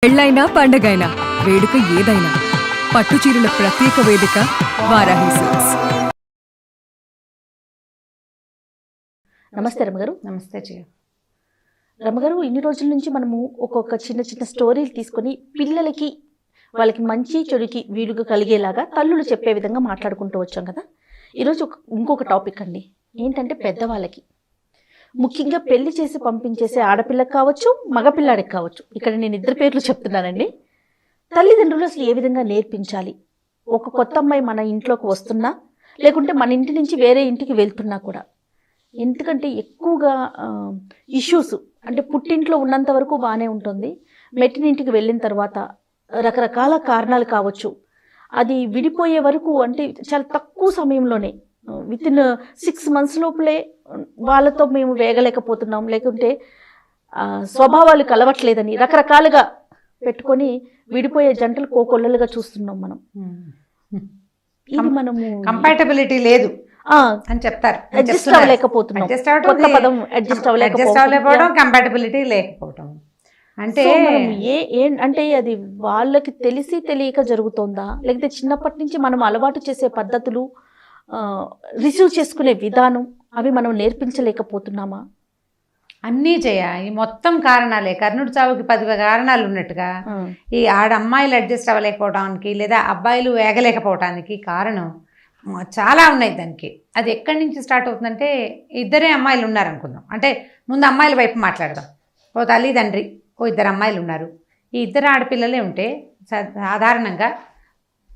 పెళ్ళైనా పండగైనా వేడుక ఏదైనా పట్టుచీరల ప్రత్యేక వేదిక వారాహి సిల్క్స్. నమస్తే రమ్మగారు. నమస్తే జయ. రమ్మగారు, ఇన్ని రోజుల నుంచి మనము ఒక్కొక్క చిన్న చిన్న స్టోరీలు తీసుకొని పిల్లలకి వాళ్ళకి మంచి చెడుకి వీలుగా కలిగేలాగా తల్లులు చెప్పే విధంగా మాట్లాడుకుంటూ వచ్చాం కదా. ఈరోజు ఇంకొక టాపిక్ అండి, ఏంటంటే పెద్దవాళ్ళకి ముఖ్యంగా పెళ్లి చేసి పంపించేసే ఆడపిల్లకి కావచ్చు, మగపిల్లాడికి కావచ్చు, ఇక్కడ నేను ఇద్దరు పేర్లు చెప్తున్నానండి. తల్లిదండ్రులు అసలు ఏ విధంగా నేర్పించాలి? ఒక కొత్త అమ్మాయి మన ఇంట్లోకి వస్తున్నా, లేకుంటే మన ఇంటి నుంచి వేరే ఇంటికి వెళ్తున్నా కూడా, ఎందుకంటే ఎక్కువగా ఇష్యూస్ అంటే పుట్టింట్లో ఉన్నంత వరకు బాగానే ఉంటుంది, మెట్టినింటికి వెళ్ళిన తర్వాత రకరకాల కారణాలు కావచ్చు, అది విడిపోయే వరకు అంటే చాలా తక్కువ సమయంలోనే వితిన్ 6 months లోపలే వాళ్ళతో మేము వేగలేకపోతున్నాం, లేకుంటే స్వభావాలు కలవట్లేదని రకరకాలుగా పెట్టుకొని విడిపోయే జంటలు కోకొల్లలుగా చూస్తున్నాం మనం. ఇది మనము కంపాటబిలిటీ లేదు అని చెప్తారు, అడ్జస్ట్ అవ్వలేకపోతున్నాం. కొత్త పదం అడ్జస్ట్ అవ్వలేకపోవడం, కంపాటబిలిటీ లేకపోవడం అంటే అంటే అది వాళ్ళకి తెలిసి తెలియక జరుగుతుందా, లేకపోతే చిన్నప్పటి నుంచి మనం అలవాటు చేసే పద్ధతులు, రిసీవ్ చేసుకునే విధానం అవి మనం నేర్పించలేకపోతున్నామా? అన్నీ ఈ మొత్తం కారణాలే. కర్ణుడి చావుకి 10 కారణాలు ఉన్నట్టుగా ఈ అమ్మాయిలు అడ్జస్ట్ అవ్వలేకపోవడానికి లేదా అబ్బాయిలు వేగలేకపోవడానికి కారణం చాలా ఉన్నాయి దానికి. అది ఎక్కడి నుంచి స్టార్ట్ అవుతుందంటే, ఇద్దరే అమ్మాయిలు ఉన్నారనుకుందాం, అంటే ముందు అమ్మాయిల వైపు మాట్లాడదాం. ఓ తల్లి తండ్రి, ఓ 2 అమ్మాయిలు ఉన్నారు. ఈ 2 ఆడపిల్లలే ఉంటే సాధారణంగా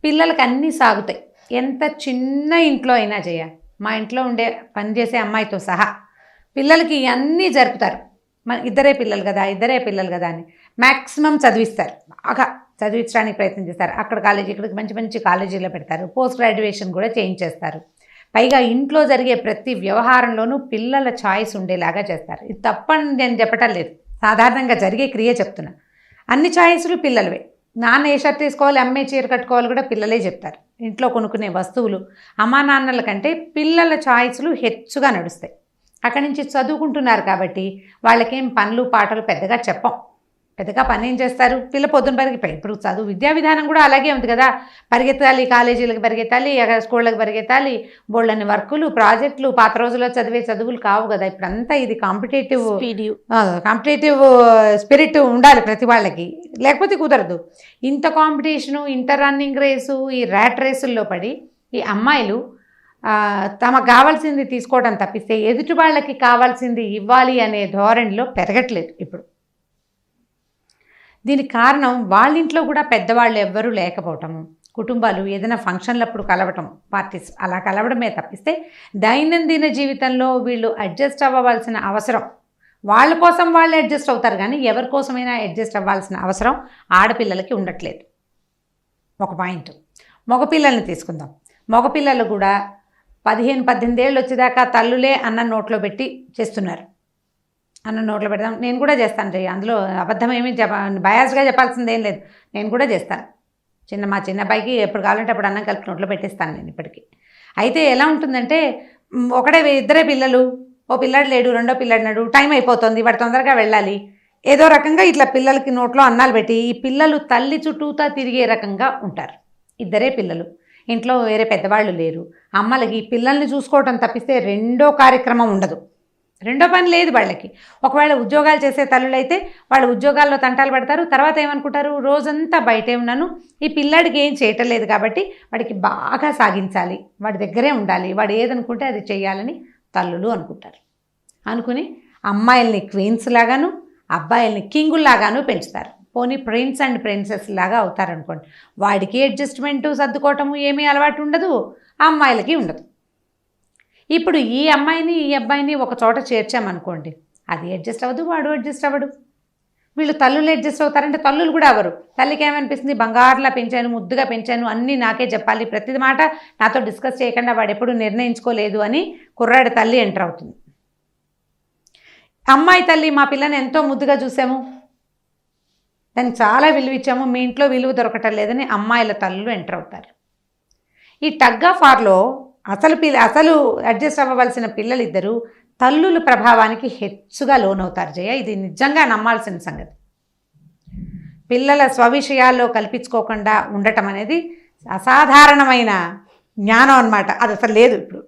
పిల్లలకి అన్నీ సాగుతాయి. ఎంత చిన్న ఇంట్లో అయినా మా ఇంట్లో ఉండే పనిచేసే అమ్మాయితో సహా పిల్లలకి అన్నీ జరుపుతారు. మన ఇద్దరే పిల్లలు కదా అని మ్యాక్సిమం చదివిస్తారు, బాగా చదివించడానికి ప్రయత్నం చేస్తారు. అక్కడ కాలేజీ, ఇక్కడికి మంచి మంచి కాలేజీలో పెడతారు, పోస్ట్ గ్రాడ్యుయేషన్ కూడా చేయించేస్తారు. పైగా ఇంట్లో జరిగే ప్రతి వ్యవహారంలోనూ పిల్లల ఛాయిస్ ఉండేలాగా చేస్తారు. ఇది తప్పని నేను చెప్పటం లేదు, సాధారణంగా జరిగే క్రియ చెప్తున్నా. అన్ని ఛాయిస్లు పిల్లలవే. నాన్న ఏ షర్ట్ తీసుకోవాలి, అమ్మే చీర కట్టుకోవాలి కూడా పిల్లలే చెప్తారు. ఇంట్లో కొనుక్కునే వస్తువులు అమ్మా నాన్నల కంటే పిల్లల ఛాయిస్లు హెచ్చుగా నడుస్తాయి. అక్కడి నుంచి చదువుకుంటున్నారు కాబట్టి వాళ్ళకేం పనులు పాటలు పెద్దగా పెద్దగా పని ఏం చేస్తారు, పిల్ల పొద్దున పరిగెత్తాలి. ఇప్పుడు చదువు విద్యా విధానం కూడా అలాగే ఉంది కదా, పరిగెత్తాలి, కాలేజీలకు పరిగెత్తాలి, స్కూళ్ళకి పరిగెత్తాలి, బోళ్ళని వర్కులు, ప్రాజెక్టులు. పాత రోజుల్లో చదివే చదువులు కావు కదా, ఇప్పుడంతా ఇది కాంపిటేటివ్ స్పిరిట్ ఉండాలి ప్రతి వాళ్ళకి, లేకపోతే కుదరదు. ఇంత కాంపిటీషను, ఇంత రన్నింగ్ రేసు, ఈ ర్యాట్ రేసుల్లో పడి ఈ అమ్మాయిలు తమకు కావాల్సింది తీసుకోవడం తప్పిస్తే ఎదుటి వాళ్ళకి కావాల్సింది ఇవ్వాలి అనే ధోరణిలో పెరగట్లేదు ఇప్పుడు. దీనికి కారణం వాళ్ళింట్లో కూడా పెద్దవాళ్ళు ఎవ్వరూ లేకపోవటము, కుటుంబాలు ఏదైనా ఫంక్షన్లప్పుడు కలవటం, పార్టీస్ అలా కలవడమే తప్పిస్తే దైనందిన జీవితంలో వీళ్ళు అడ్జస్ట్ అవ్వవలసిన అవసరం, వాళ్ళ కోసం వాళ్ళు అడ్జస్ట్ అవుతారు కానీ ఎవరి కోసమైనా అడ్జస్ట్ అవ్వాల్సిన అవసరం ఆడపిల్లలకి ఉండట్లేదు. ఒక పాయింట్. మగపిల్లల్ని తీసుకుందాం. మగపిల్లలు కూడా 15-18 ఏళ్ళు వచ్చేదాకా తల్లులే అన్న నోట్లో పెట్టి చేస్తున్నారు. అన్న నోట్లో పెడదాం, నేను కూడా చేస్తాను అందులో అబద్ధం ఏమీ బయాస్గా చెప్పాల్సిందేం లేదు, నేను కూడా చేస్తాను. మా చిన్న అబ్బాయికి ఎప్పుడు కావాలంటే అప్పుడు అన్నం కలిపి నోట్లో పెట్టేస్తాను నేను ఇప్పటికీ. అయితే ఎలా ఉంటుందంటే, ఇద్దరే పిల్లలు, ఓ పిల్లాడు లేడు, రెండో పిల్లాడు నాడు, టైం అయిపోతుంది, వాడు తొందరగా వెళ్ళాలి, ఏదో రకంగా ఇట్లా పిల్లలకి నోట్లో అన్నాలు పెట్టి ఈ పిల్లలు తల్లి చుట్టూతా తిరిగే రకంగా ఉంటారు. ఇద్దరే పిల్లలు, ఇంట్లో వేరే పెద్దవాళ్ళు లేరు. అమ్మలకి పిల్లల్ని చూసుకోవటం తప్పిస్తే రెండో కార్యక్రమం ఉండదు, రెండో పని లేదు వాళ్ళకి. ఒకవేళ ఉద్యోగాలు చేసే తల్లులైతే వాళ్ళ ఉద్యోగాల్లో తంటాలు పడతారు. తర్వాత ఏమనుకుంటారు, రోజంతా బయటే ఉన్నాను, ఈ పిల్లాడికి ఏం చేయటం లేదు కాబట్టి వాడికి బాగా సాగించాలి, వాడి దగ్గరే ఉండాలి, వాడు ఏదనుకుంటే అది చేయాలని తల్లులు అనుకుంటారు. అనుకుని అమ్మాయిల్ని క్వీన్స్ లాగాను, అబ్బాయిల్ని కింగుల్లాగాను పెంచుతారు. పోనీ ప్రిన్స్ అండ్ ప్రిన్సెస్ లాగా అవుతారనుకోండి. వాడికి అడ్జస్ట్మెంటు, సర్దుకోవటము ఏమీ అలవాటు ఉండదు, అమ్మాయిలకి ఉండదు. ఇప్పుడు ఈ అమ్మాయిని ఈ అబ్బాయిని ఒక చోట చేర్చామనుకోండి, అది అడ్జస్ట్ అవ్వదు, వాడు అడ్జస్ట్ అవ్వడు. వీళ్ళు తల్లులు అడ్జస్ట్ అవుతారంటే తల్లులు కూడా అవ్వరు. తల్లికి ఏమనిపిస్తుంది, బంగారులా పెంచాను, ముద్దుగా పెంచాను, అన్నీ నాకే చెప్పాలి, ప్రతి మాట నాతో డిస్కస్ చేయకుండా వాడు ఎప్పుడు నిర్ణయించుకోలేదు అని కుర్రాడి తల్లి ఎంటర్ అవుతుంది. అమ్మాయి తల్లి, మా పిల్లని ఎంతో ముద్దుగా చూసాము, దానికి చాలా విలువ ఇచ్చాము, మీ ఇంట్లో విలువ దొరకటం లేదని అమ్మాయిల తల్లులు ఎంటర్ అవుతారు. ఈ టగ్ ఆఫ్ వార్లో అసలు అడ్జస్ట్ అవ్వవలసిన పిల్లలిద్దరూ తల్లుల ప్రభావానికి హెచ్చుగా లోనవుతారు జయ. ఇది నిజంగా నమ్మాల్సిన సంగతి. పిల్లల స్వవిషయాల్లో కల్పించుకోకుండా ఉండటం అనేది అసాధారణమైన జ్ఞానం అన్నమాట. అది అసలు లేదు ఇప్పుడు,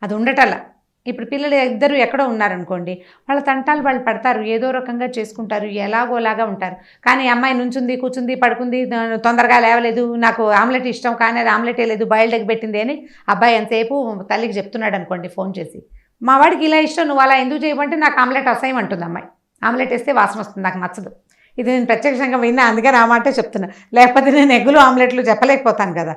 అది ఉండటల్లా. ఇప్పుడు పిల్లలు ఇద్దరు ఎక్కడో ఉన్నారనుకోండి, వాళ్ళ తంటాలు వాళ్ళు పడతారు, ఏదో రకంగా చేసుకుంటారు, ఎలాగోలాగా ఉంటారు. కానీ అమ్మాయి నుంచుంది, కూర్చుంది, పడుకుంది, తొందరగా లేవలేదు, నాకు ఆమ్లెట్ ఇష్టం కానీ అది ఆమ్లెటే లేదు, బాయిల్డ్ ఎగ్ పెట్టింది అని అబ్బాయి ఎంతసేపు తల్లికి చెప్తున్నాడు అనుకోండి ఫోన్ చేసి, మా వాడికి ఇలా ఇష్టం, నువ్వు అలా ఎందుకు చేయమంటే నాకు ఆమ్లెట్ అసహ్యం అంటుంది అమ్మాయి. ఆమ్లెట్ వేస్తే వాసన వస్తుంది, నాకు నచ్చదు. ఇది నేను ప్రత్యక్షంగా విన్నా, అందుకని ఆ మాటే చెప్తున్నా, లేకపోతే నేను ఎగ్గులు ఆమ్లెట్లు చెప్పలేకపోతాను కదా.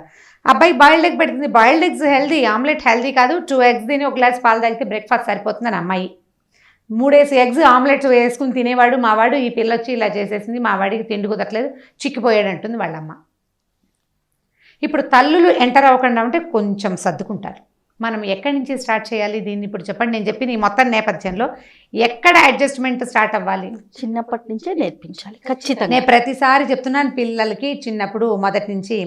అబ్బాయి బాయిల్డ్ ఎగ్ పెట్టింది, boiled eggs healthy, omelette healthy కాదు, 2 eggs తిని ఒక గ్లాస్ పాలు తాగితే బ్రేక్ఫాస్ట్ సరిపోతుందని అమ్మాయి. 3 eggs ఆమ్లెట్స్ వేసుకుని తినేవాడు మావాడు, ఈ పిల్ల వచ్చి ఇలా చేసేసింది, మా వాడికి తిండి కుదరట్లేదు, చిక్కిపోయాడు అంటుంది వాళ్ళమ్మ. ఇప్పుడు తల్లులు ఎంటర్ అవ్వకుండా ఉంటే కొంచెం సర్దుకుంటారు. మనం ఎక్కడి నుంచి స్టార్ట్ చేయాలి దీన్ని ఇప్పుడు చెప్పండి. నేను చెప్పిన ఈ మొత్తం నేపథ్యంలో ఎక్కడ అడ్జస్ట్మెంట్ స్టార్ట్ అవ్వాలి? చిన్నప్పటి నుంచే నేర్పించాలి ఖచ్చితంగా. నేను ప్రతిసారి చెప్తున్నాను పిల్లలకి, చిన్నప్పుడు మొదటి నుంచి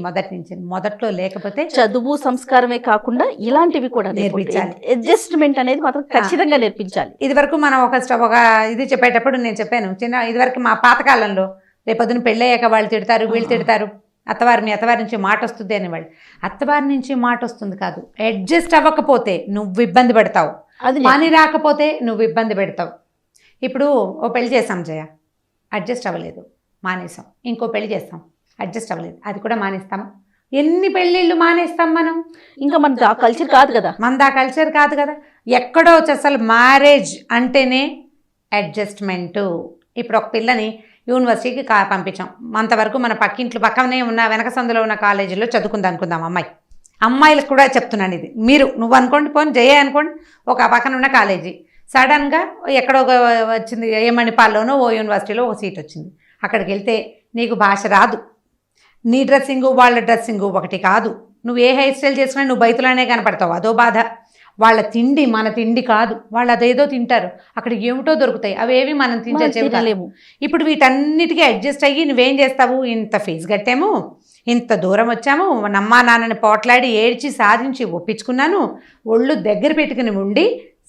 మొదట్లో లేకపోతే చదువు సంస్కారమే కాకుండా ఇలాంటివి కూడా నేర్పించాలి. అడ్జస్ట్మెంట్ అనేది మాత్రం ఖచ్చితంగా నేర్పించాలి. ఇదివరకు మనం ఒక ఇది చెప్పేటప్పుడు నేను చెప్పాను, ఇదివరకు మా పాతకాలంలో రేపొద్దున పెళ్ళయ్యాక వాళ్ళు తిడతారు, వీళ్ళు తిడతారు, మీ అత్తవారి నుంచి మాట వస్తుంది అనేవాళ్ళు. అత్తవారి నుంచి మాట వస్తుంది కాదు, అడ్జస్ట్ అవ్వకపోతే నువ్వు ఇబ్బంది పెడతావు, అది పని రాకపోతే నువ్వు ఇబ్బంది పెడతావు. ఇప్పుడు ఓ పెళ్లి చేస్తాం జయ, అడ్జస్ట్ అవ్వలేదు, మానేసాం. ఇంకో పెళ్లి చేస్తాం, అడ్జస్ట్ అవ్వలేదు, అది కూడా మానేస్తామా? ఎన్ని పెళ్ళిళ్ళు మానేస్తాం మనం? ఇంకా మనది ఆ కల్చర్ కాదు కదా, మనది ఆ కల్చర్ కాదు కదా. ఎక్కడో అసలు మ్యారేజ్ అంటేనే అడ్జస్ట్మెంటు. ఇప్పుడు ఒక పిల్లని యూనివర్సిటీకి పంపించాం, అంతవరకు మన పక్కనే ఉన్న వెనక సందులో ఉన్న కాలేజీలో చదువుకుందాం అనుకుందాం. అమ్మాయిలకు కూడా చెప్తున్నాను ఇది, నువ్వు అనుకోండి, పోనీ జయ అనుకోండి, ఒక పక్కన ఉన్న కాలేజీ సడన్గా ఎక్కడో వచ్చింది, ఏ మణిపాల్లోనో ఓ యూనివర్సిటీలో ఒక సీట్ వచ్చింది. అక్కడికి వెళ్తే నీకు భాష రాదు, నీ డ్రెస్సింగు వాళ్ళ డ్రెస్సింగు ఒకటి కాదు, నువ్వు ఏ హెయిర్ స్టైల్ చేసుకున్నా నువ్వు బయటలోనే కనపడతావు, అదో బాధ. వాళ్ళ తిండి మన తిండి కాదు, వాళ్ళు అదేదో తింటారు, అక్కడ ఏమిటో దొరుకుతాయి, అవేవి మనం తినలేము. ఇప్పుడు వీటన్నిటికీ అడ్జస్ట్ అయ్యి నువ్వేం చేస్తావు? ఇంత ఫీజు కట్టాము, ఇంత దూరం వచ్చాము, నమ్మా నాన్నని పోట్లాడి ఏడ్చి సాధించి ఒప్పించుకున్నాను, ఒళ్ళు దగ్గర పెట్టుకుని ఉండి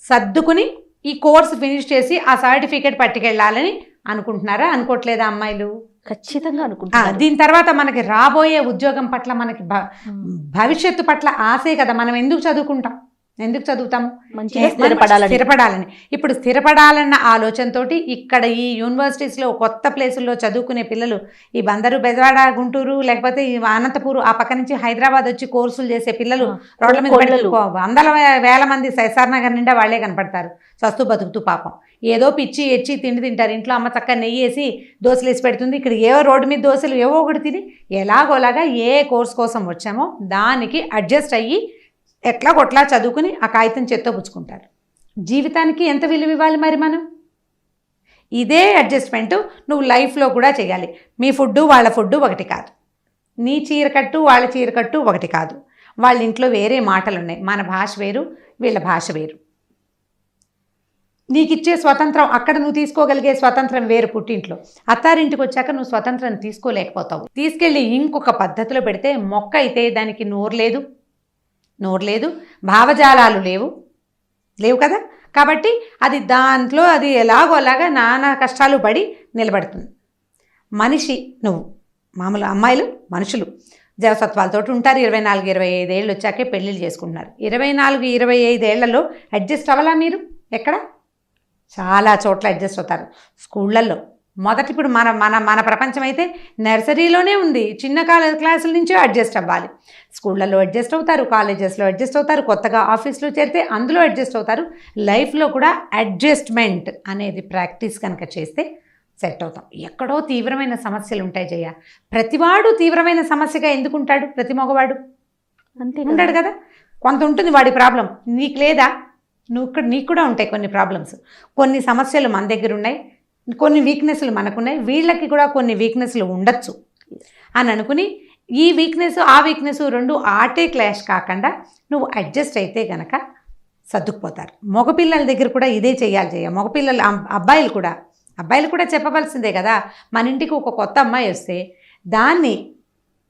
సర్దుకుని ఈ కోర్సు ఫినిష్ చేసి ఆ సర్టిఫికేట్ పట్టుకెళ్ళాలని అనుకుంటున్నారా? అనుకోవట్లేదా అమ్మాయిలు? ఖచ్చితంగా అనుకుంటున్నారు. దీని తర్వాత మనకి రాబోయే ఉద్యోగం పట్ల, మనకి భవిష్యత్తు పట్ల ఆశే కదా. మనం ఎందుకు చదువుతాము? స్థిరపడాలని. ఇప్పుడు స్థిరపడాలన్న ఆలోచనతోటి ఇక్కడ ఈ యూనివర్సిటీస్లో కొత్త ప్లేసుల్లో చదువుకునే పిల్లలు, ఈ బందరు, బెజవాడ, గుంటూరు, లేకపోతే ఈ అనంతపూర్, ఆ పక్క నుంచి హైదరాబాద్ వచ్చి కోర్సులు చేసే పిల్లలు రోడ్ల మీద వందల వేల మంది ఎస్ఆర్ నగర్ నిండా వాళ్లే కనపడతారు, సస్తూ బతుకుతూ పాపం. ఏదో పిచ్చి ఎచ్చి తిండి తింటారు, ఇంట్లో అమ్మ చక్కగా నెయ్యి వేసి దోశలు వేసి పెడుతుంది, ఇక్కడ ఏవో రోడ్డు మీద దోశలు ఏవో ఒకటి తిని ఎలాగోలాగా ఏ కోర్స్ కోసం వచ్చామో దానికి అడ్జస్ట్ అయ్యి ఎట్లా కొట్లా చదువుకుని ఆ కాగితం చేత్తో పుచ్చుకుంటారు. జీవితానికి ఎంత విలువ ఇవ్వాలి మరి మనం? ఇదే అడ్జస్ట్మెంట్ నువ్వు లైఫ్లో కూడా చేయాలి. మీ ఫుడ్డు వాళ్ళ ఫుడ్డు ఒకటి కాదు, నీ చీరకట్టు వాళ్ళ చీరకట్టు ఒకటి కాదు, వాళ్ళ ఇంట్లో వేరే మాటలు ఉన్నాయి, మన భాష వేరు, వీళ్ళ భాష వేరు. నీకు ఇచ్చే స్వతంత్రం, అక్కడ నువ్వు తీసుకోగలిగే స్వతంత్రం వేరు పుట్టింట్లో. అత్తారింటికి వచ్చాక నువ్వు స్వతంత్రం తీసుకోలేకపోతావు. తీసుకెళ్ళి ఇంకొక పద్ధతిలో పెడితే మొక్క అయితే దానికి నోరు లేదు, భావజాలాలు లేవు కదా. కాబట్టి అది దాంట్లో అది ఎలాగోలాగా నానా కష్టాలు పడి నిలబడుతుంది. మనిషి నువ్వు, మామూలు అమ్మాయిలు మనుషులు జవసత్వాలతో ఉంటారు. 24-25 ఏళ్ళు వచ్చాకే పెళ్ళిళ్ళు చేసుకుంటున్నారు. 24-25 ఏళ్లలో అడ్జస్ట్ అవ్వాలా మీరు? ఎక్కడ? చాలా చోట్ల అడ్జస్ట్ అవుతారు. స్కూళ్ళల్లో మొదటి, ఇప్పుడు మన ప్రపంచం అయితే నర్సరీలోనే ఉంది, చిన్న క్లాసుల నుంచే అడ్జస్ట్ అవ్వాలి. స్కూళ్ళల్లో అడ్జస్ట్ అవుతారు, కాలేజెస్లో అడ్జస్ట్ అవుతారు, కొత్తగా ఆఫీస్లో చేరితే అందులో అడ్జస్ట్ అవుతారు. లైఫ్లో కూడా అడ్జస్ట్మెంట్ అనేది ప్రాక్టీస్ కనుక చేస్తే సెట్ అవుతాం. ఎక్కడో తీవ్రమైన సమస్యలు ఉంటాయి జయ. ప్రతివాడు తీవ్రమైన సమస్యగా ఎందుకుంటాడు? ప్రతి మగవాడు అంతే ఉంటాడు కదా. కొంత ఉంటుంది వాడి ప్రాబ్లం, నీకు లేదా? నీకు కూడా ఉంటాయి కొన్ని ప్రాబ్లమ్స్, కొన్ని సమస్యలు మన దగ్గర ఉన్నాయి, కొన్ని వీక్నెస్లు మనకున్నాయి, వీళ్ళకి కూడా కొన్ని వీక్నెస్లు ఉండొచ్చు అని అనుకుని ఈ వీక్నెస్ ఆ వీక్నెస్ రెండు ఆటే క్లాష్ కాకుండా నువ్వు అడ్జస్ట్ అయితే గనక సర్దుకుపోతారు. మగపిల్లల దగ్గర కూడా ఇదే చేయాలి జయ. మగపిల్లలు, అబ్బాయిలు కూడా చెప్పవలసిందే కదా. మన ఇంటికి ఒక కొత్త అమ్మాయి వస్తే దాన్ని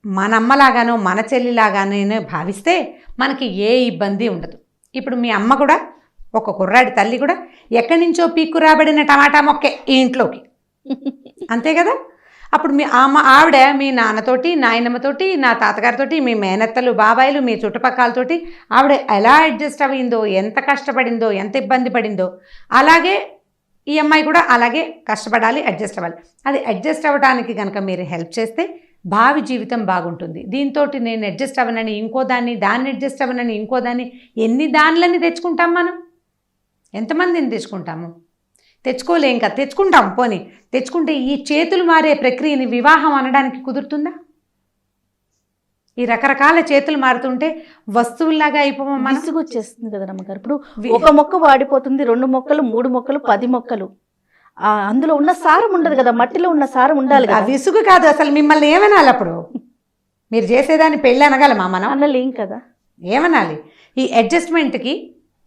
మన అమ్మలాగానో మన చెల్లిలాగానో భావిస్తే మనకి ఏ ఇబ్బంది ఉండదు. ఇప్పుడు మీ అమ్మ కూడా, ఒక కుర్రాడి తల్లి కూడా ఎక్కడి నుంచో పీక్కు రాబడిన టమాటా మొక్కే ఈ ఇంట్లోకి, అంతే కదా. అప్పుడు ఆవిడ మీ నాన్నతోటి, నాయనమ్మతోటి, నా తాతగారితోటి, మీ మేనత్తలు, బాబాయిలు, మీ చుట్టుపక్కలతోటి ఆవిడ ఎలా అడ్జస్ట్ అయిందో, ఎంత కష్టపడిందో, ఎంత ఇబ్బంది పడిందో, అలాగే ఈ అమ్మాయి కూడా అలాగే కష్టపడాలి, అడ్జస్ట్ అవ్వాలి. అది అడ్జస్ట్ అవ్వడానికి కనుక మీరు హెల్ప్ చేస్తే భావి జీవితం బాగుంటుంది. దీంతో నేను అడ్జస్ట్ అవ్వనని ఇంకో దాన్ని, దాన్ని అడ్జస్ట్ అవ్వనని ఇంకో దాన్ని, ఎన్ని దానిలని తెచ్చుకుంటాం మనం? ఎంతమందిని తెచ్చుకుంటాము? తెచ్చుకోలేం కదా. తెచ్చుకుంటాం, పోనీ తెచ్చుకుంటే ఈ చేతులు మారే ప్రక్రియని వివాహం అనడానికి కుదురుతుందా? ఈ రకరకాల చేతులు మారుతుంటే వస్తువుల్లాగా అయిపోవడం మనం. విసుగొచ్చేస్తుంది కదా రమ్మగారు. ఇప్పుడు ఒక మొక్క వాడిపోతుంది, 2 మొక్కలు, 3 మొక్కలు, 10 మొక్కలు, అందులో ఉన్న సారం ఉండదు కదా, మట్టిలో ఉన్న సారం ఉండాలి కదా. విసుగు కాదు, అసలు మిమ్మల్ని ఏమనాలి అప్పుడు? మీరు చేసేదాన్ని పెళ్ళి అనగలమా మనం? అనలేం కదా. ఏమనాలి? ఈ అడ్జస్ట్మెంట్కి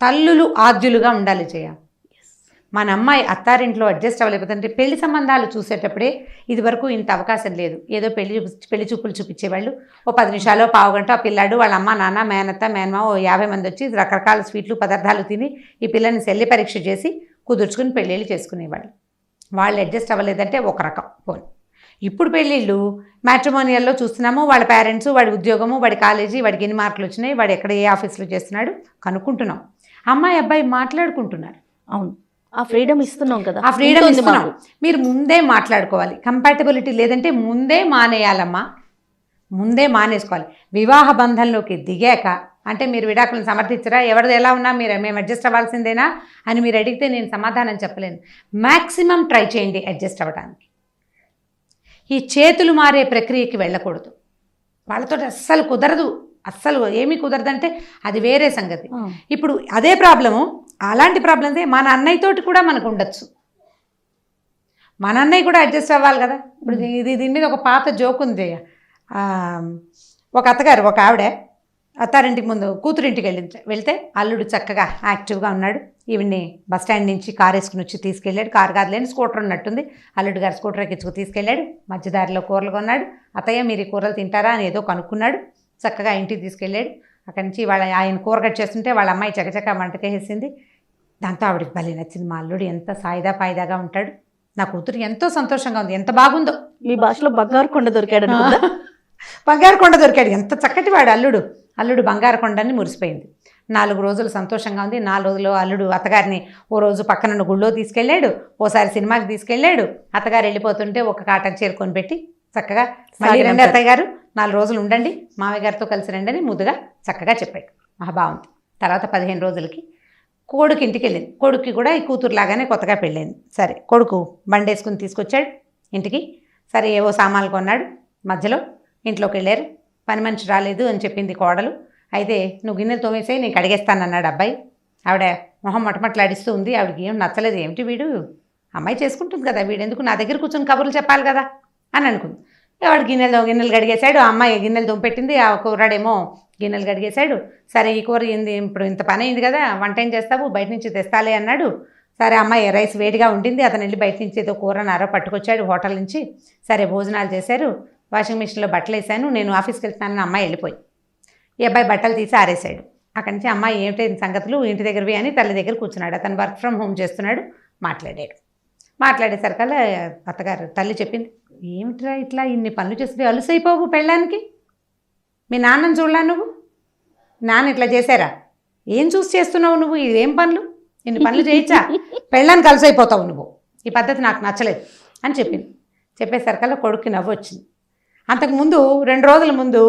తల్లులు ఆద్యులుగా ఉండాలి చేయ. మన అమ్మాయి అత్తారింట్లో అడ్జస్ట్ అవ్వలేకపోతుంటే పెళ్లి సంబంధాలు చూసేటప్పుడే ఇది వరకు ఇంత అవకాశం లేదు. ఏదో పెళ్లి చూపులు చూపించేవాళ్ళు, ఓ 10 నిమిషాలు, పావుగంట ఆ పిల్లాడు వాళ్ళ అమ్మ, నాన్న, మేనత్త, మేనమా ఓ 50 మంది వచ్చి రకరకాల స్వీట్లు పదార్థాలు తిని ఈ పిల్లని శల్య పరీక్ష చేసి కుదుర్చుకుని పెళ్ళిళ్ళు చేసుకునేవాళ్ళు. వాళ్ళు అడ్జస్ట్ అవ్వలేదంటే ఒక రకం పోనీ. ఇప్పుడు పెళ్ళిళ్ళు మ్యాట్రిమోనియల్లో చూస్తున్నాము, వాళ్ళ పేరెంట్స్, వాడి ఉద్యోగము, వాడి కాలేజీ, వాడికి ఎన్ని మార్కులు వచ్చినాయి, వాడు ఎక్కడ ఏ ఆఫీస్లో చేస్తున్నాడు కనుక్కుంటున్నాం. అమ్మాయి అబ్బాయి మాట్లాడుకుంటున్నారు. అవును, ఆ ఫ్రీడమ్ ఇస్తున్నాం కదా. ఆ ఫ్రీడమ్ ఇస్తున్నాం. మీరు ముందే మాట్లాడుకోవాలి. కంపాటబిలిటీ లేదంటే ముందే మానేయాలమ్మా, ముందే మానేసుకోవాలి. వివాహ బంధంలోకి దిగాక అంటే మీరు విడాకులను సమర్థించరా, ఎవరిది ఎలా ఉన్నా మేము అడ్జస్ట్ అవ్వాల్సిందేనా అని మీరు అడిగితే నేను సమాధానం చెప్పలేను. మ్యాక్సిమం ట్రై చేయండి అడ్జస్ట్ అవ్వడానికి. ఈ చేతులు మారే ప్రక్రియకి వెళ్ళకూడదు. వాళ్ళతో అస్సలు కుదరదు, అస్సలు ఏమీ కుదరదంటే అది వేరే సంగతి. ఇప్పుడు అదే ప్రాబ్లము, అలాంటి ప్రాబ్లమ్సే మన అన్నయ్యతోటి కూడా మనకు ఉండొచ్చు. మన అన్నయ్య కూడా అడ్జస్ట్ అవ్వాలి కదా. ఇప్పుడు దీని మీద ఒక పాత జోక్ ఉంది. ఒక అత్తగారు, ఒక ఆవిడ అత్తారింటికి ముందు కూతురింటికి వెళ్తే అల్లుడు చక్కగా యాక్టివ్గా ఉన్నాడు. ఈవిడ్ని బస్ స్టాండ్ నుంచి కారు వేసుకుని వచ్చి తీసుకెళ్ళాడు. కారు కాదులేని స్కూటర్ ఉన్నట్టుంది. అల్లుడు గారు స్కూటర్ ఎక్కించుకు తీసుకెళ్ళాడు. మధ్యదారిలో కూరలు కొన్నాడు. అత్తయ్య మీరు ఈ కూరలు తింటారా అని ఏదో కనుక్కున్నాడు. చక్కగా ఇంటికి తీసుకెళ్ళాడు. అక్కడి నుంచి ఆయన కూర కట్ చేస్తుంటే వాళ్ళ అమ్మాయి చకచక వంటకేసింది. దాంతో ఆవిడకి భలే నచ్చింది. మా అల్లుడు ఎంత సాయిదా పాయిదాగా ఉంటాడు, నా కూతురు ఎంతో సంతోషంగా ఉంది, ఎంత బాగుందో. మీ భాషలో బంగారు కొండ దొరికాడు. బంగారు కొండ దొరికాడు, ఎంత చక్కటి వాడు అల్లుడు. అల్లుడు బంగారు కొండని మురిసిపోయింది. 4 రోజులు సంతోషంగా ఉంది. 4 రోజులు అల్లుడు అత్తగారిని ఓ రోజు పక్కన గుళ్ళో తీసుకెళ్ళాడు, ఓసారి సినిమాకి తీసుకెళ్ళాడు. అత్తగారు వెళ్ళిపోతుంటే ఒక కాటన్ చీర కొని పెట్టి చక్కగా మళ్ళీ రండి అత్తయ్య గారు 4 రోజులు ఉండండి, మామయ్య గారితో కలిసి రండి అని ముద్దుగా చక్కగా చెప్పాడు. బాగుంది. తర్వాత 15 రోజులకి కొడుకు ఇంటికి వెళ్ళింది. కొడుక్కి కూడా ఈ కూతురులాగానే కొత్తగా పెళ్ళింది. సరే కొడుకు బండి వేసుకుని తీసుకొచ్చాడు ఇంటికి. సరే ఏవో సామాన్లు కొన్నాడు. మధ్యలో ఇంట్లోకి వెళ్ళారు. పని మనిషి రాలేదు అని చెప్పింది కోడలు. అయితే నువ్వు గిన్నెలు తోమేసే నేను కడిగేస్తానన్నాడు అబ్బాయి. ఆవిడ మొహం మటమట్లాడిస్తూ ఉంది. ఆవిడకి ఏం నచ్చలేదు. ఏమిటి వీడు, అమ్మాయి చేసుకుంటుంది కదా, వీడెందుకు నా దగ్గర కూర్చొని కబుర్లు చెప్పాలి కదా అని అనుకుంది. వాడు గిన్నెలు కడిగేశాడు. ఆ అమ్మాయి గిన్నెలు తోంపెట్టింది. ఆ కూరడేమో గిన్నెలు కడిగేశాడు. సరే ఈ కూర ఏంది, ఇప్పుడు ఇంత పని అయింది కదా, వంట ఏం చేస్తావు, బయట నుంచి తెస్తాలే అన్నాడు. సరే అమ్మాయి రైస్ వేడిగా ఉండింది. అతను వెళ్ళి బయట నుంచి ఏదో కూర నారో పట్టుకొచ్చాడు హోటల్ నుంచి. సరే భోజనాలు చేశారు. వాషింగ్ మిషన్లో బట్టలు వేసాను, నేను ఆఫీస్కి వెళ్తున్నానని అమ్మాయి వెళ్ళిపోయి ఈ అబ్బాయి బట్టలు తీసి ఆరేసాడు. అక్కడి నుంచి అమ్మాయి ఏమిటి సంగతులు ఇంటి దగ్గరవి అని తల్లి దగ్గర కూర్చున్నాడు. అతను వర్క్ ఫ్రమ్ హోమ్ చేస్తున్నాడు. మాట్లాడేసరికల్లా అత్తగారు తల్లి చెప్పింది, ఏమిట్రా ఇట్లా ఇన్ని పనులు చేస్తే అలుసైపోవు పెళ్ళానికి, మీ నాన్నని చూడలా నువ్వు, నాన్న ఇట్లా చేశారా, ఏం చూసి చేస్తున్నావు నువ్వు, ఇదేం పనులు, ఇన్ని పనులు చేయించా, పెళ్ళానికి అలుసైపోతావు నువ్వు, ఈ పద్ధతి నాకు నచ్చలేదు అని చెప్పింది. చెప్పేసరికల్లా కొడుక్కి నవ్వు వచ్చింది. అంతకుముందు 2 రోజుల ముందు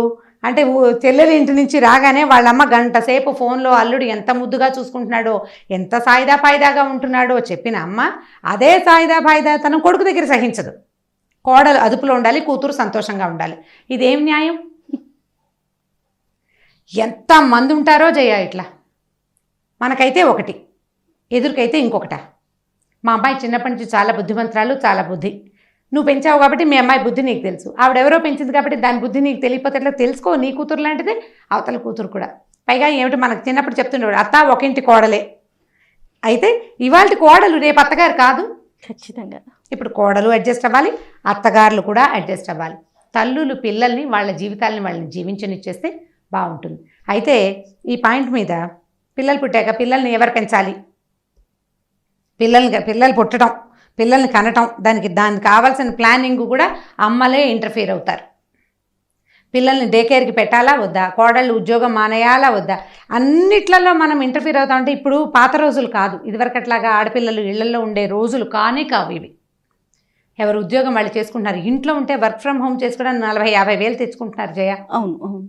అంటే చెల్లెలి ఇంటి నుంచి రాగానే వాళ్ళమ్మ గంట సేపు ఫోన్లో అల్లుడు ఎంత ముద్దుగా చూసుకుంటున్నాడో, ఎంత సాయిదా పాయిదాగా ఉంటున్నాడో చెప్పిన అమ్మ అదే సాయిదా పాయిదా తన కొడుకు దగ్గర సహించదు. కోడలు అదుపులో ఉండాలి, కూతురు సంతోషంగా ఉండాలి. ఇదేం న్యాయం? ఎంతమంది ఉంటారో జయ ఇట్లా. మనకైతే ఒకటి, ఎదురుకైతే ఇంకొకట. మా అమ్మాయి చిన్నప్పటి నుంచి చాలా బుద్ధిమంతురాలు, చాలా బుద్ధి. నువ్వు పెంచావు కాబట్టి మీ అమ్మాయి బుద్ధి నీకు తెలుసు. ఆవిడెవరో పెంచింది కాబట్టి దాని బుద్ధి నీకు తెలియకపోతే ఎట్లా తెలుసుకో. నీ కూతురు లాంటిదే అవతల కూతురు కూడా. పైగా ఏమిటి మనకు చిన్నప్పుడు చెప్తుండేవాడు, అత్త ఒక ఇంటి కోడలే. అయితే ఇవాళ కోడలు రేపు అత్తగారు కాదు. ఖచ్చితంగా ఇప్పుడు కోడలు అడ్జస్ట్ అవ్వాలి, అత్తగారులు కూడా అడ్జస్ట్ అవ్వాలి. తల్లులు పిల్లల్ని వాళ్ళ జీవితాలని వాళ్ళని జీవించనిచ్చేస్తే బాగుంటుంది. అయితే ఈ పాయింట్ మీద పిల్లలు పుట్టాక పిల్లల్ని ఎవరు పెంచాలి, పిల్లలు పుట్టడం, పిల్లల్ని కనటం, దానికి కావాల్సిన ప్లానింగ్ కూడా అమ్మలే ఇంటర్ఫియర్ అవుతారు. పిల్లల్ని డే కేర్కి పెట్టాలా వద్దా, కోడళ్ళు ఉద్యోగం మానేయాలా వద్దా, అన్నిట్లలో మనం ఇంటర్ఫియర్ అవుతాం. అంటే ఇప్పుడు పాత రోజులు కాదు, ఇదివరకట్లాగా ఆడపిల్లలు ఇళ్లలో ఉండే రోజులు కావు ఇవి. ఎవరు ఉద్యోగం వాళ్ళు చేసుకుంటున్నారు. ఇంట్లో ఉంటే వర్క్ ఫ్రమ్ హోమ్ చేసుకోవడానికి 40-50 వేలు తెచ్చుకుంటున్నారు జయ. అవును అవును.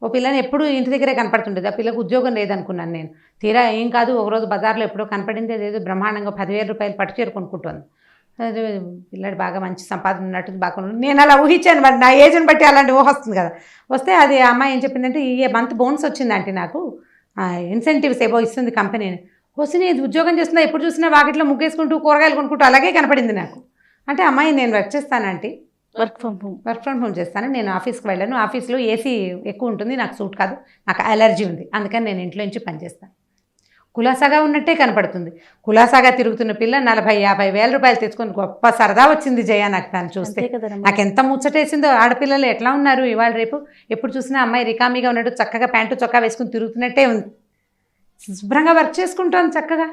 ఓ పిల్లని ఎప్పుడు ఇంటి దగ్గరే కనపడుతుండేది. ఆ పిల్లకి ఉద్యోగం లేదనుకున్నాను నేను. తీరా ఏం కాదు, ఒకరోజు బజార్లో ఎప్పుడో కనపడింది, అదేదో బ్రహ్మాండంగా 10,000 రూపాయలు పట్టు చీర కొనుక్కుంటాను. అదే పిల్లాడు బాగా మంచి సంపాదన ఉన్నట్టు బాగా నేను అలా ఊహించాను. మరి నా ఏజ్ని బట్టి అలాంటి ఊహ వస్తుంది కదా. వస్తే అది ఆ అమ్మాయి ఏం చెప్పిందంటే, ఈ మంత్ బోనస్ వచ్చిందంటే నాకు ఇన్సెంటివ్స్ ఏవో ఇస్తుంది కంపెనీ. వస్తే నేను ఉద్యోగం చేస్తున్నా, ఎప్పుడు చూసినా వాకిట్లో ముగ్గేసుకుంటూ కూరగాయలు కొనుక్కుంటూ అలాగే కనపడింది నాకు. అంటే అమ్మాయి నేను వర్క్ చేస్తానంటే వర్క్ ఫ్రమ్ హోమ్ చేస్తాను, నేను ఆఫీస్కి వెళ్ళాను, ఆఫీస్లో ఏసీ ఎక్కువ ఉంటుంది, నాకు సూట్ కాదు, నాకు అలర్జీ ఉంది, అందుకని నేను ఇంట్లో నుంచి పనిచేస్తాను. కులాసాగా ఉన్నట్టే కనపడుతుంది. కులాసాగా తిరుగుతున్న పిల్ల 40-50 వేల రూపాయలు తెచ్చుకొని గొప్ప సరదా వచ్చింది జయ నాకు దాన్ని చూస్తే. నాకు ఎంత ముచ్చటేసిందో. ఆడపిల్లలు ఎట్లా ఉన్నారు ఇవాళ రేపు, ఎప్పుడు చూసినా అమ్మాయి రికామీగా ఉన్నట్టు చక్కగా ప్యాంటు చొక్కా వేసుకుని తిరుగుతున్నట్టే ఉంది. శుభ్రంగా వర్క్ చేసుకుంటాను చక్కగా.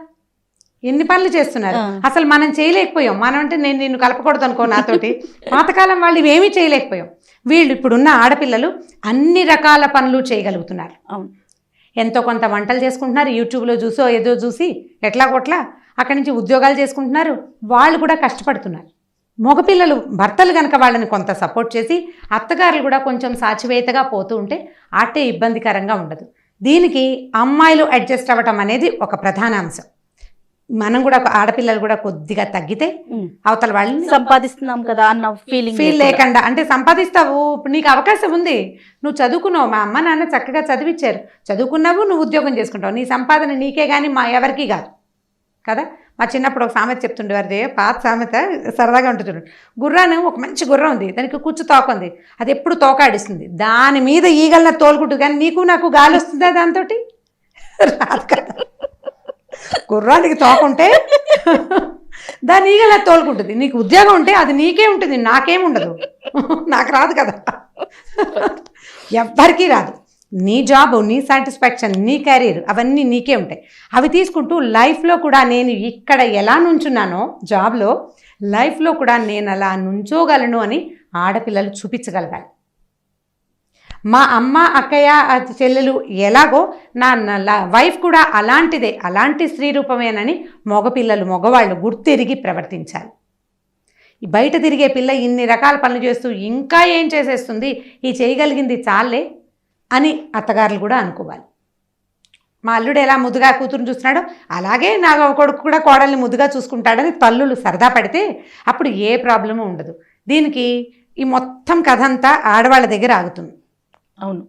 ఎన్ని పనులు చేస్తున్నారు అసలు మనం చేయలేకపోయాం. మనం అంటే నేను నిన్ను కలపకూడదు అనుకో నాతోటి. పాతకాలం వాళ్ళు ఇవేమీ చేయలేకపోయాం. వీళ్ళు ఇప్పుడున్న ఆడపిల్లలు అన్ని రకాల పనులు చేయగలుగుతున్నారు. ఎంతో కొంత వంటలు చేసుకుంటున్నారు, యూట్యూబ్లో చూసో ఏదో చూసి ఎట్లా కొట్లా అక్కడి నుంచి ఉద్యోగాలు చేసుకుంటున్నారు. వాళ్ళు కూడా కష్టపడుతున్నారు. మగపిల్లలు భర్తలు కనుక వాళ్ళని కొంత సపోర్ట్ చేసి, అత్తగారులు కూడా కొంచెం సాచివేతగా పోతూ ఉంటే ఆటే ఇబ్బందికరంగా ఉండదు. దీనికి అమ్మాయిలు అడ్జస్ట్ అవ్వటం అనేది ఒక ప్రధాన అంశం. మనం కూడా ఆడపిల్లలు కూడా కొద్దిగా తగ్గితే అవతల వాళ్ళని సంపాదిస్తున్నాం కదా అన్న ఫీల్ లేకుండా, అంటే సంపాదిస్తావు, నీకు అవకాశం ఉంది, నువ్వు చదువుకున్నావు, మా అమ్మ నాన్న చక్కగా చదివించారు, చదువుకున్నావు, నువ్వు ఉద్యోగం చేసుకుంటావు, నీ సంపాదన నీకే కానీ మా ఎవరికి కాదు కదా. మా చిన్నప్పుడు ఒక సామెత చెప్తుండేవారు, పాత సామెత సరదాగా ఉంటుంది. గుర్రాన్ని, ఒక మంచి గుర్రం ఉంది, దానికి కూర్చు తోక ఉంది, అది ఎప్పుడు తోకాడిస్తుంది, దాని మీద ఈగల్ని తోలుకుంటుంది, కానీ నీకు నాకు గాలి వస్తుందా దాంతో? రాదు కదా. గుర్రానికి తోకుంటే దాని ఈగలా తోలుకుంటుంది. నీకు ఉద్యోగం ఉంటే అది నీకే ఉంటుంది, నాకేముండదు, నాకు రాదు కదా, ఎవ్వరికీ రాదు. నీ జాబ్, నీ సాటిస్ఫాక్షన్, నీ కెరీర్ అవన్నీ నీకే ఉంటాయి. అవి తీసుకుంటూ లైఫ్లో కూడా నేను ఇక్కడ ఎలా నుంచున్నానో జాబ్లో, లైఫ్లో కూడా నేను అలా నుంచోగలను అని ఆడపిల్లలు చూపించగలగాలి. మా అమ్మ అక్కయ్య చెల్లెలు ఎలాగో నా వైఫ్ కూడా అలాంటిదే, అలాంటి స్త్రీ రూపమేనని మగపిల్లలు మగవాళ్ళు గుర్తెరిగి ప్రవర్తించాలి. బయట తిరిగే పిల్ల ఇన్ని రకాల పనులు చేస్తూ ఇంకా ఏం చేసేస్తుంది, ఈ చేయగలిగింది చాలే అని అత్తగారులు కూడా అనుకోవాలి. మా అల్లుడు ఎలా ముద్దుగా కూతురుని చూస్తున్నాడో అలాగే నా కొడుకు కూడా కోడల్ని ముద్దుగా చూసుకుంటాడని తల్లులు సరదా పడితే అప్పుడు ఏ ప్రాబ్లము ఉండదు. దీనికి ఈ మొత్తం కథ అంతా ఆడవాళ్ళ దగ్గర ఆగుతుంది. అవును,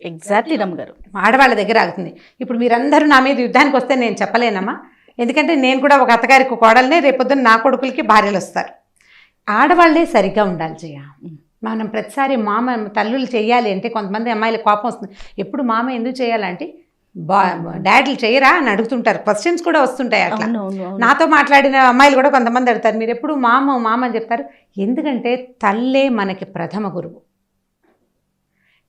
ఎగ్జాక్ట్లీ రమ్మగారు, ఆడవాళ్ళ దగ్గర ఆగుతుంది. ఇప్పుడు మీరందరూ నా మీద యుద్ధానికి వస్తే నేను చెప్పలేనమ్మా, ఎందుకంటే నేను కూడా ఒక అత్తగారికి కోడలనే, రేపొద్దున నా కొడుకులకి భార్యలు వస్తారు. ఆడవాళ్ళే సరిగ్గా ఉండాలి జయ. మనం ప్రతిసారి మామ తల్లులు చేయాలి అంటే కొంతమంది అమ్మాయిలకు కోపం వస్తుంది. ఎప్పుడు మామ ఎందుకు చేయాలంటే డాడీలు చేయరా అని అడుగుతుంటారు, క్వశ్చన్స్ కూడా వస్తుంటాయి అట్లా. నాతో మాట్లాడిన అమ్మాయిలు కూడా కొంతమంది అడుగుతారు, మీరు ఎప్పుడు మామ మామ అని చెప్తారు. ఎందుకంటే తల్లే మనకి ప్రథమ గురువు.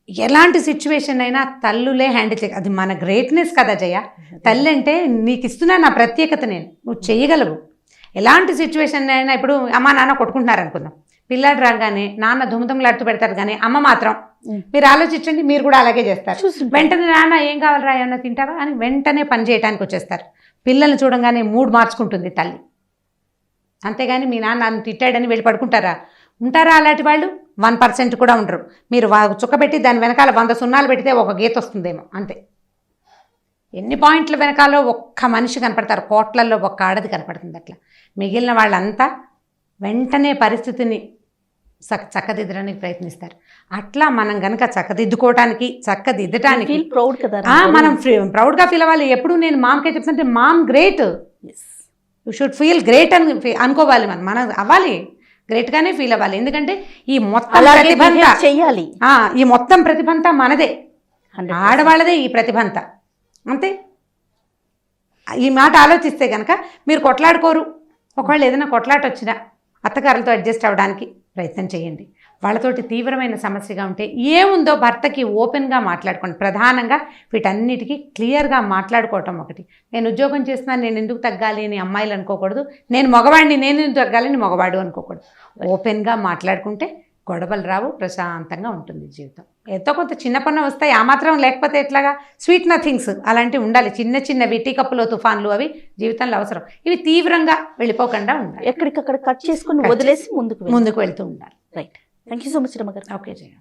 ఎలాంటి సిచ్యువేషన్ అయినా తల్లులే హ్యాండిల్ చేయ, అది మన గ్రేట్నెస్ కదా జయ. తల్లి అంటే నీకు ఇస్తున్నా నా ప్రత్యేకత, నువ్వు చేయగలవు. ఎలాంటి సిచ్యువేషన్ అయినా, ఇప్పుడు అమ్మ నాన్న కొట్టుకుంటున్నారు అనుకుందాం, పిల్లాడు రాగానే నాన్న దుమ్ముదుమ్ములాడుతూ పెడతారు, కానీ అమ్మ మాత్రం మీరు ఆలోచించండి, మీరు కూడా అలాగే చేస్తారు. వెంటనే నాన్న ఏం కావాలరా, ఏమన్నా తింటావా అని వెంటనే పని చేయడానికి వచ్చేస్తారు. పిల్లల్ని చూడంగానే మూడ్ మార్చుకుంటుంది తల్లి. అంతేగాని మీ నాన్న నన్ను తిట్టాడని వెళ్ళి పడుకుంటారా? ఉంటారా అలాంటి వాళ్ళు? 1% కూడా ఉండరు. మీరు చుక్క పెట్టి దాని వెనకాల 100 సున్నాలు పెడితే ఒక గీత వస్తుందేమో అంతే. ఎన్ని పాయింట్ల వెనకాలో ఒక్క మనిషి కనపడతారు, కోట్లల్లో ఒక్క ఆడది కనపడుతుంది. అట్లా మిగిలిన వాళ్ళంతా వెంటనే పరిస్థితిని చక్కదిద్దడానికి ప్రయత్నిస్తారు. అట్లా మనం కనుక చక్కదిద్దుకోవటానికి, చక్కదిద్దటానికి మనం ప్రౌడ్గా ఫీల్ అవ్వాలి. ఎప్పుడు నేను మామకే చెప్తుంటే, mom great, you should feel great అని అనుకోవాలి. మనం అవ్వాలి, గ్రేట్గానే ఫీల్ అవ్వాలి. ఎందుకంటే ఈ మొత్తం ప్రతిభంతా చెయ్యాలి, ఈ మొత్తం ప్రతిభంతా మనదే, ఆడవాళ్ళదే ఈ ప్రతిభంతా. అంతే. ఈ మాట ఆలోచిస్తే కనుక మీరు కొట్లాడుకోరు. ఒకవేళ ఏదైనా కొట్లాట వచ్చినా అత్తగారులతో అడ్జస్ట్ అవ్వడానికి ప్రయత్నం చేయండి. వాళ్ళతోటి తీవ్రమైన సమస్యగా ఉంటే ఏముందో భర్తకి ఓపెన్గా మాట్లాడుకోండి. ప్రధానంగా వీటన్నిటికీ క్లియర్గా మాట్లాడుకోవటం ఒకటి. నేను ఉద్యోగం చేస్తున్నాను, నేను ఎందుకు తగ్గాలి అని అమ్మాయిలు అనుకోకూడదు. నేను మగవాడిని, నేను ఎందుకు తగ్గాలని మగవాడు అనుకోకూడదు. ఓపెన్గా మాట్లాడుకుంటే గొడవలు రావు, ప్రశాంతంగా ఉంటుంది జీవితం. ఎంతో కొంత చిన్న పన్ను వస్తాయి, ఆ మాత్రం లేకపోతే ఎట్లాగా. స్వీట్ నథింగ్స్ అలాంటివి ఉండాలి. చిన్న చిన్నవి టీ కప్పులో తుఫాన్లు అవి జీవితంలో అవసరం. ఇవి తీవ్రంగా వెళ్ళిపోకుండా ఉండాలి. ఎక్కడికక్కడ కట్ చేసుకుని వదిలేసి ముందుకు వెళ్తూ ఉండాలి. Right. Thank you so much రమగారు. ఓకే జయ.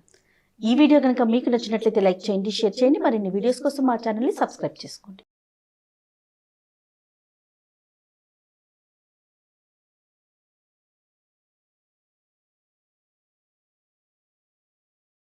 ఈ వీడియో కనుక మీకు నచ్చినట్లయితే లైక్ చేయండి, షేర్ చేయండి. మరిన్ని వీడియోస్ కోసం మా ఛానల్ని సబ్స్క్రైబ్ చేసుకోండి.